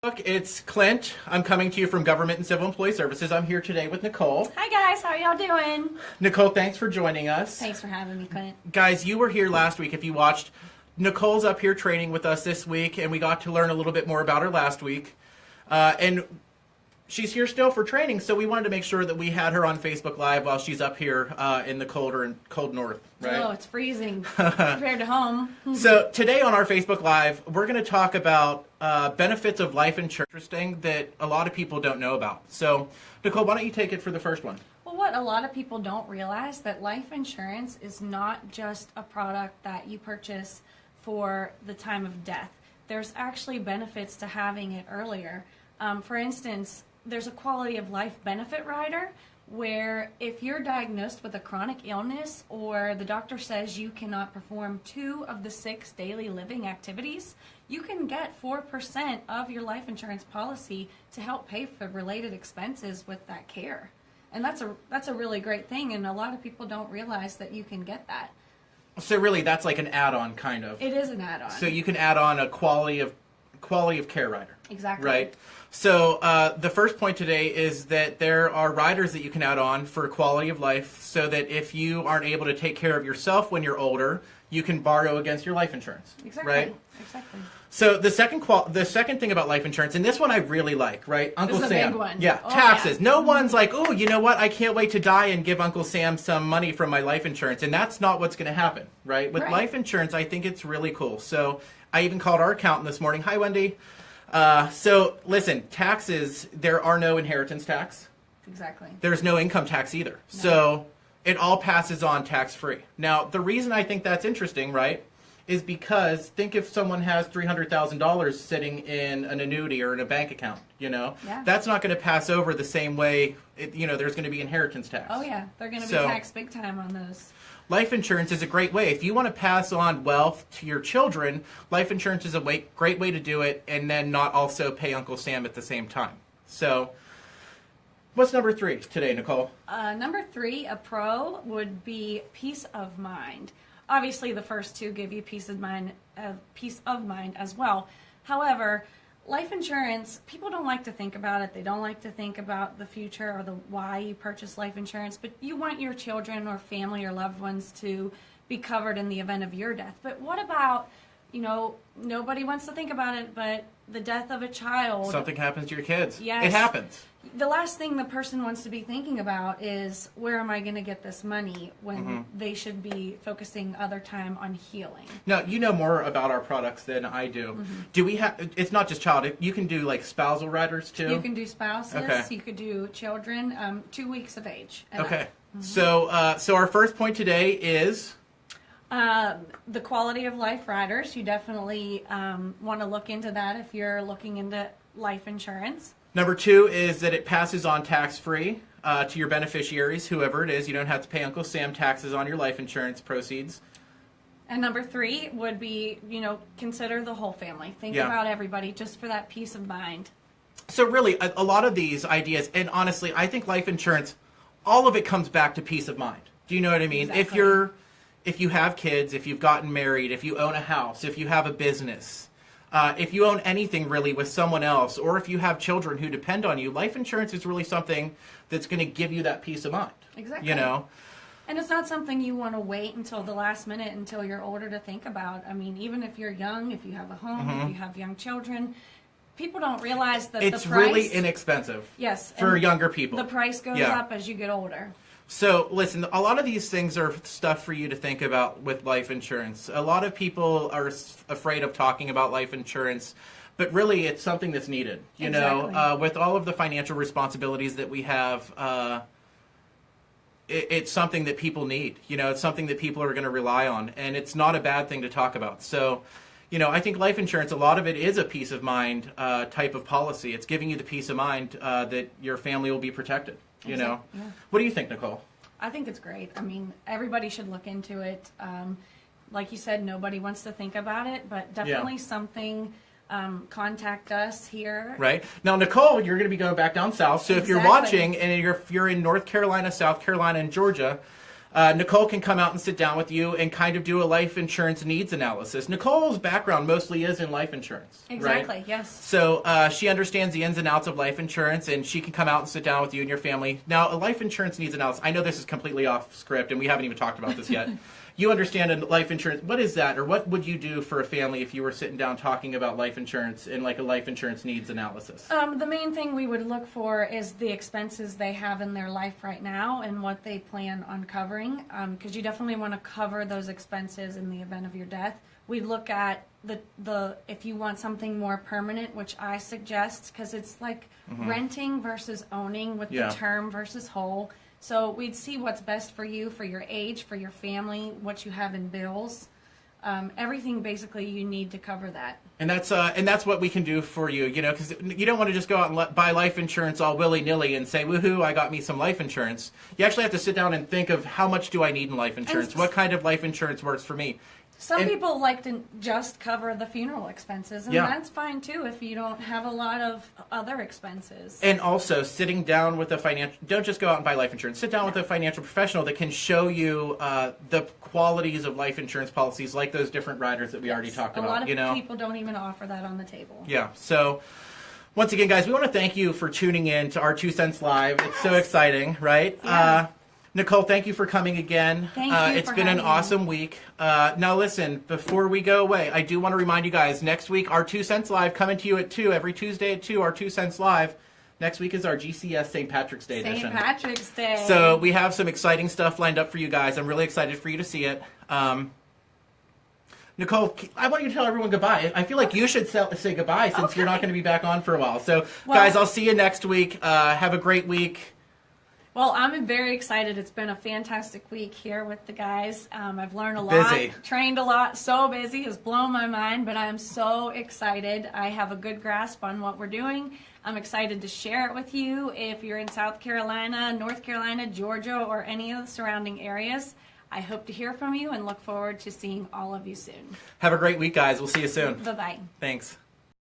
Look, it's Clint. I'm coming to you from Government and Civil Employee Services. I'm here today with Nicole. Hi guys, how are y'all doing? Nicole, thanks for joining us. Thanks for having me, Clint. Guys, you were here last week if you watched. Nicole's up here training with us this week, and we got to learn a little bit more about her last week. And she's here still for training, so we wanted to make sure that we had her on Facebook Live while she's up here in the cold north, right? Oh, it's freezing compared to home. So today on our Facebook Live, we're going to talk about benefits of life insurance that a lot of people don't know about. So, Nicole, why don't you take it for the first one? Well, what a lot of people don't realize that life insurance is not just a product that you purchase for the time of death. There's actually benefits to having it earlier. For instance, there's a quality of life benefit rider where if you're diagnosed with a chronic illness or the doctor says you cannot perform 2 of the 6 daily living activities, you can get 4% of your life insurance policy to help pay for related expenses with that care. And that's a really great thing, and a lot of people don't realize that you can get that. So really, that's like an add-on, kind of. It is an add-on. So you can add on a quality of care rider. Exactly. Right. So the first point today is that there are riders that you can add on for quality of life, so that if you aren't able to take care of yourself when you're older, you can borrow against your life insurance. Exactly. Right. Exactly. So the second thing about life insurance, and this one I really like, right? Uncle This is a Sam. big one. Yeah, Oh, taxes. yeah. No one's like, oh, you know what? I can't wait to die and give Uncle Sam some money from my life insurance, and that's not what's going to happen, right? With Right. life insurance, I think it's really cool. So I even called our accountant this morning. Hi, Wendy. So listen, taxes. There are no inheritance tax. Exactly. There's no income tax either. No. So it all passes on tax-free. Now, the reason I think that's interesting, right, is because think if someone has $300,000 sitting in an annuity or in a bank account, Yeah. that's not going to pass over the same way, there's going to be inheritance tax. Oh yeah, they're going to be So- taxed big time on those. Life insurance is a great way. If you want to pass on wealth to your children, life insurance is a great way to do it, and then not also pay Uncle Sam at the same time. So what's number 3 today, Nicole? Number 3, a pro would be peace of mind. Obviously, the first 2 give you peace of mind as well. However, life insurance, people don't like to think about it. They don't like to think about the future or the why you purchase life insurance. But you want your children or family or loved ones to be covered in the event of your death. But what about, nobody wants to think about it, but the death of a child. Something happens to your kids. Yes. It happens. The last thing the person wants to be thinking about is, where am I going to get this money, when they should be focusing other time on healing. Now, you know more about our products than I do. Do we have, it's not just child, you can do like spousal riders too? You can do spouses, Okay. you could do children, 2 weeks of age. and Okay. up. So our first point today is, The quality of life riders, you definitely want to look into that if you're looking into life insurance. number 2 is that it passes on tax-free to your beneficiaries, whoever it is. You don't have to pay Uncle Sam taxes on your life insurance proceeds. And number 3 would be, consider the whole family. Think Yeah. about everybody just for that peace of mind. So really, a lot of these ideas, and honestly, I think life insurance, all of it comes back to peace of mind. Do you know what I mean? Exactly. If you have kids, if you've gotten married, if you own a house, if you have a business, if you own anything really with someone else, or if you have children who depend on you, life insurance is really something that's going to give you that peace of mind. Exactly. And it's not something you want to wait until the last minute, until you're older to think about. I mean, even if you're young, if you have a home, if you have young children, people don't realize that It's the price... really inexpensive. Yes. For and younger people. The price goes Yeah. up as you get older. So, listen, a lot of these things are stuff for you to think about with life insurance. A lot of people are afraid of talking about life insurance, but really it's something that's needed. Exactly. With all of the financial responsibilities that we have, it's something that people need. It's something that people are going to rely on, and it's not a bad thing to talk about. So, I think life insurance, a lot of it is a peace of mind type of policy. It's giving you the peace of mind that your family will be protected. Yeah. What do you think, Nicole? I think it's great. I mean, everybody should look into it. Like you said, nobody wants to think about it, but definitely something. Contact us here. Right. Now, Nicole, you're going to be going back down south. So if you're Exactly. watching and if you're in North Carolina, South Carolina, and Georgia, Nicole can come out and sit down with you and kind of do a life insurance needs analysis. Nicole's background mostly is in life insurance. Exactly, right? yes. So she understands the ins and outs of life insurance, and she can come out and sit down with you and your family. Now, a life insurance needs analysis, I know this is completely off script, and we haven't even talked about this yet. You understand in life insurance, what is that, or what would you do for a family if you were sitting down talking about life insurance in like a life insurance needs analysis? The main thing we would look for is the expenses they have in their life right now and what they plan on covering, because you definitely want to cover those expenses in the event of your death. We look at the if you want something more permanent, which I suggest, because it's like renting versus owning with the term versus whole. So we'd see what's best for you, for your age, for your family, what you have in bills, everything basically you need to cover that. And that's what we can do for you, you know, because you don't want to just go out and buy life insurance all willy-nilly and say, woohoo, I got me some life insurance. You actually have to sit down and think of how much do I need in life insurance? What kind of life insurance works for me? Some people like to just cover the funeral expenses, and that's fine too if you don't have a lot of other expenses. And also, sitting down with a don't just go out and buy life insurance. Sit down with a financial professional that can show you the qualities of life insurance policies, like those different riders that we already talked about. A lot of people don't even offer that on the table. Yeah, so once again, guys, we want to thank you for tuning in to our 2 Cents Live. It's so exciting, right? Yeah. Nicole, thank you for coming again. Thank you It's for been an having awesome me. week. Now listen, before we go away, I do want to remind you guys, next week, our 2 Cents Live coming to you at 2, every Tuesday at 2, our 2 Cents Live. Next week is our GCES St. Patrick's Day edition. St. Patrick's Day. So we have some exciting stuff lined up for you guys. I'm really excited for you to see it. Nicole, I want you to tell everyone goodbye. I feel like you should say goodbye since you're not going to be back on for a while. So, guys, I'll see you next week. Have a great week. Well, I'm very excited. It's been a fantastic week here with the guys. I've learned a lot, trained a lot, so busy. It's blown my mind, but I'm so excited. I have a good grasp on what we're doing. I'm excited to share it with you. If you're in South Carolina, North Carolina, Georgia, or any of the surrounding areas, I hope to hear from you and look forward to seeing all of you soon. Have a great week, guys. We'll see you soon. Bye-bye. Thanks.